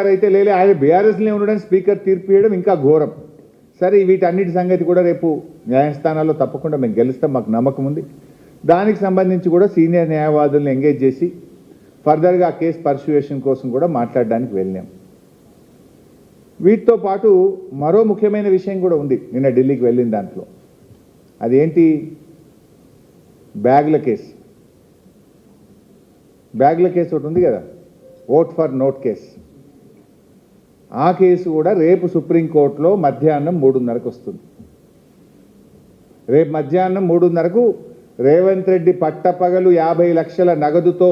అయితే లేలే ఆయన బీఆర్ఎస్లో ఉండడానికి స్పీకర్ తీర్పు ఇవ్వడం ఇంకా ఘోరం. సరే వీటన్నిటి సంగతి కూడా రేపు న్యాయస్థానాల్లో తప్పకుండా మేము గెలుస్తాం, మాకు నమ్మకం ఉంది. దానికి సంబంధించి కూడా సీనియర్ న్యాయవాదులను ఎంగేజ్ చేసి ఫర్దర్గా ఆ కేసు పర్సుయేషన్ కోసం కూడా మాట్లాడడానికి వెళ్ళాం. వీటితో పాటు మరో ముఖ్యమైన విషయం కూడా ఉంది నిన్న ఢిల్లీకి వెళ్ళిన దాంట్లో. అదేంటి? బ్యాగ్ల కేసు. బ్యాగ్ల కేసు ఒకటి ఉంది కదా, ఓట్ ఫర్ నోట్ కేసు. ఆ కేసు కూడా రేపు సుప్రీంకోర్టులో మధ్యాహ్నం 3:30కు వస్తుంది. రేపు మధ్యాహ్నం 3:30కు రేవంత్ రెడ్డి పట్టపగలు 50 లక్షల నగదుతో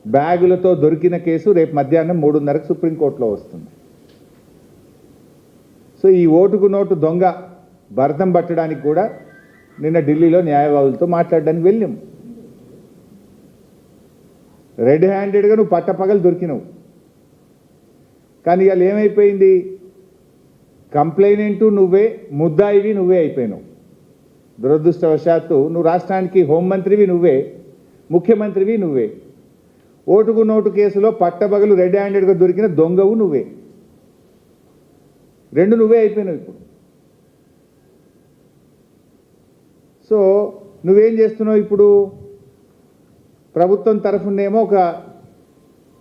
బ్యాగులతో దొరికిన కేసు రేపు మధ్యాహ్నం 3:30కు సుప్రీంకోర్టులో వస్తుంది. సో ఈ ఓటుకు నోటు దొంగ భరతం పట్టడానికి కూడా నిన్న ఢిల్లీలో న్యాయవాదులతో మాట్లాడడానికి వెళ్ళాం. రెడ్ హ్యాండెడ్గా నువ్వు పట్టపగలు దొరికినావు. కానీ ఇవాళ ఏమైపోయింది? కంప్లైనెంటు నువ్వే, ముద్దాయివి నువ్వే అయిపోయినావు. దురదృష్టవశాత్తు నువ్వు రాష్ట్రానికి హోంమంత్రివి నువ్వే, ముఖ్యమంత్రివి నువ్వే. ఓటుకు నోటు కేసులో పట్టపగలు రెడ్ హ్యాండెడ్గా దొరికిన దొంగవు నువ్వే. రెండు నువ్వే అయిపోయినావు ఇప్పుడు. సో నువ్వేం చేస్తున్నావు ఇప్పుడు? ప్రభుత్వం తరఫునేమో ఒక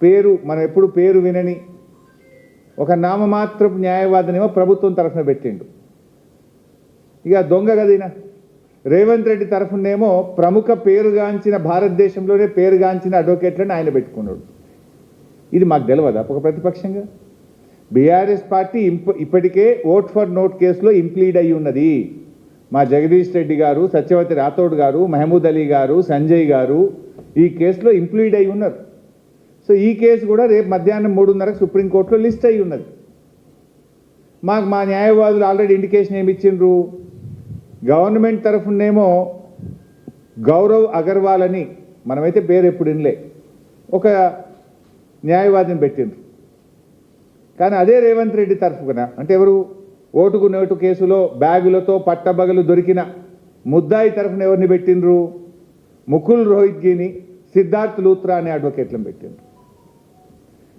పేరు, మనం ఎప్పుడు పేరు వినని ఒక నామమాత్రపు న్యాయవాదినేమో ప్రభుత్వం తరఫున పెట్టిండు. ఇక దొంగ గదినా రేవంత్ రెడ్డి తరఫునేమో ప్రముఖ పేరుగాంచిన, భారతదేశంలోనే పేరుగాంచిన అడ్వకేట్లను ఆయన పెట్టుకున్నాడు. ఇది మాకు తెలియదా ఒక ప్రతిపక్షంగా? బీఆర్ఎస్ పార్టీ ఇప్పటికే ఓట్ ఫర్ నోట్ కేసులో ఇంప్లీడ్ అయి ఉన్నది. మా జగదీష్ రెడ్డి గారు, సత్యవతి రాథోడ్ గారు, మహమూద్ అలీ గారు, సంజయ్ గారు ఈ కేసులో ఇంప్లీడ్ అయి ఉన్నారు. సో ఈ కేసు కూడా రేపు మధ్యాహ్నం 3:30కు సుప్రీంకోర్టులో లిస్ట్ అయి ఉన్నది. మాకు మా న్యాయవాదులు ఆల్రెడీ ఇండికేషన్ ఏమి ఇచ్చిండ్రు? గవర్నమెంట్ తరఫునేమో గౌరవ్ అగర్వాల్ అని, మనమైతే పేరు ఎప్పుడు వినలే, ఒక న్యాయవాదిని పెట్టిండ్రు. కానీ అదే రేవంత్ రెడ్డి తరఫున, అంటే ఎవరు, ఓటుకు నోటు కేసులో బ్యాగులతో పట్టబగలు దొరికిన ముద్దాయి తరఫున ఎవరిని పెట్టిండ్రు? ముకుల్ రోహిత్గిని, సిద్ధార్థ్ లూత్రా అనే అడ్వకేట్లను పెట్టిండ్రు.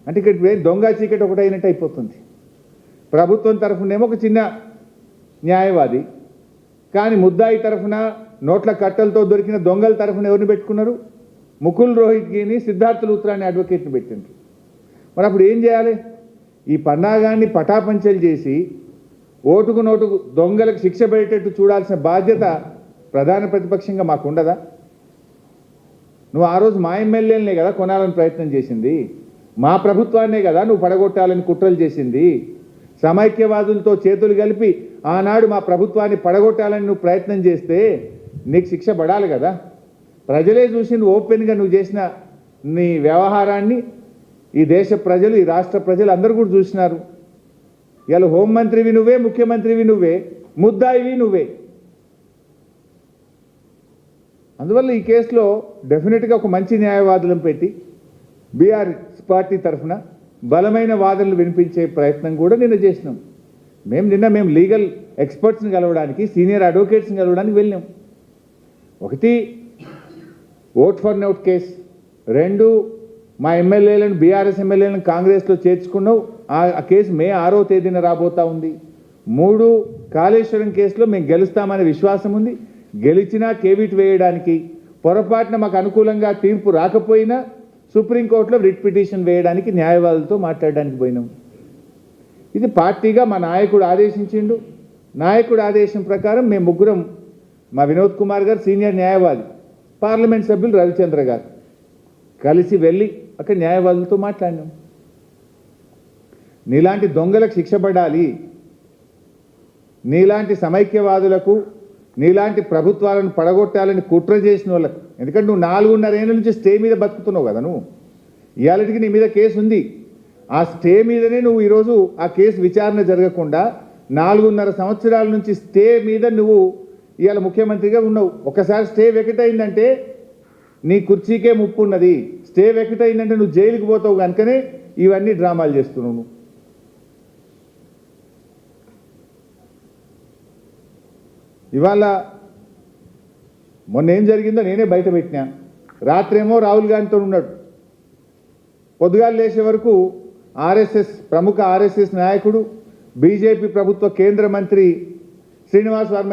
అంటే ఇక్కడ దొంగ చీకటి ఒకటి అయినట్టు అయిపోతుంది. ప్రభుత్వం తరఫునేమో ఒక చిన్న న్యాయవాది, కానీ ముద్దాయి తరఫున నోట్ల కట్టలతో దొరికిన దొంగల తరఫున ఎవరిని పెట్టుకున్నారు? ముకుల్ రోహిత్గిని, సిద్ధార్థ్ లూత్రా అనే అడ్వకేట్ని పెట్టిండ్రు. మరి అప్పుడు ఏం చేయాలి? ఈ పన్నాగాన్ని పటాపంచలు చేసి ఓటుకు నోటుకు దొంగలకు శిక్ష పడేటట్టు చూడాల్సిన బాధ్యత ప్రధాన ప్రతిపక్షంగా మాకు ఉండదా? నువ్వు ఆ రోజు మా ఎమ్మెల్యేలనే కదా కొనాలని ప్రయత్నం చేసింది, మా ప్రభుత్వాన్నే కదా నువ్వు పడగొట్టాలని కుట్రలు చేసింది. సమైక్యవాదులతో చేతులు కలిపి ఆనాడు మా ప్రభుత్వాన్ని పడగొట్టాలని నువ్వు ప్రయత్నం చేస్తే నీకు శిక్ష పడాలి కదా. ప్రజలే చూసి నువ్వు ఓపెన్గా నువ్వు చేసిన నీ వ్యవహారాన్ని ఈ దేశ ప్రజలు, ఈ రాష్ట్ర ప్రజలు అందరూ కూడా చూసినారు. ఇవాళ హోంమంత్రివి నువ్వే, ముఖ్యమంత్రివి నువ్వే, ముద్దాయివి నువ్వే. అందువల్ల ఈ కేసులో డెఫినెట్గా ఒక మంచి న్యాయవాదులను పెట్టి బీఆర్ఎస్ పార్టీ తరఫున బలమైన వాదనలు వినిపించే ప్రయత్నం కూడా నిన్న చేసినాం. మేము లీగల్ ఎక్స్పర్ట్స్ని కలవడానికి, సీనియర్ అడ్వకేట్స్ని కలవడానికి వెళ్ళాం. ఒకటి ఓట్ ఫర్ నోట్ కేసు, రెండు మా ఎమ్మెల్యేలను, బీఆర్ఎస్ ఎమ్మెల్యేలను కాంగ్రెస్లో చేర్చుకున్నావు, ఆ కేసు మే 6వ తేదీన రాబోతా ఉంది. మూడు కాళేశ్వరం కేసులో మేము గెలుస్తామనే విశ్వాసం ఉంది. గెలిచినా కేవిట్ వేయడానికి, పొరపాటున మాకు అనుకూలంగా తీర్పు రాకపోయినా సుప్రీంకోర్టులో రిట్ పిటిషన్ వేయడానికి న్యాయవాదులతో మాట్లాడడానికి పోయినాం. ఇది పార్టీగా మా నాయకుడు ఆదేశించిండు. నాయకుడు ఆదేశం ప్రకారం మేము ముగ్గురం, మా వినోద్ కుమార్ గారు సీనియర్ న్యాయవాది, పార్లమెంట్ సభ్యులు రవిచంద్ర గారు కలిసి వెళ్ళి అక్కడ న్యాయవాదులతో మాట్లాడినాం. నీలాంటి దొంగలకు శిక్ష పడాలి, నీలాంటి సమైక్యవాదులకు, నీలాంటి ప్రభుత్వాలను పడగొట్టాలని కుట్ర చేసిన వాళ్ళకు, ఎందుకంటే నువ్వు 4.5 ఏళ్ళ నుంచి స్టే మీద బతుకుతున్నావు కదా. నువ్వు ఇవాళకి నీ మీద కేసు ఉంది. ఆ స్టే మీదనే నువ్వు ఈరోజు ఆ కేసు విచారణ జరగకుండా 4.5 సంవత్సరాల నుంచి స్టే మీద నువ్వు ఇవాళ ముఖ్యమంత్రిగా ఉన్నావు. ఒకసారి స్టే వెకటైందంటే నీ కుర్చీకే ముప్పు ఉన్నది. స్టే వెకటైందంటే నువ్వు జైలుకి పోతావు. కనుకనే ఇవన్నీ డ్రామాలు చేస్తున్నావు నువ్వు. ఇవాళ మొన్న ఏం జరిగిందో నేనే బయట పెట్టినా. రాత్రేమో రాహుల్ గాంధీతో ఉన్నాడు, పొద్దుగాలు లేచే వరకు ప్రముఖ ఆర్ఎస్ఎస్ నాయకుడు బీజేపీ ప్రభుత్వ కేంద్ర మంత్రి శ్రీనివాస్ వర్మ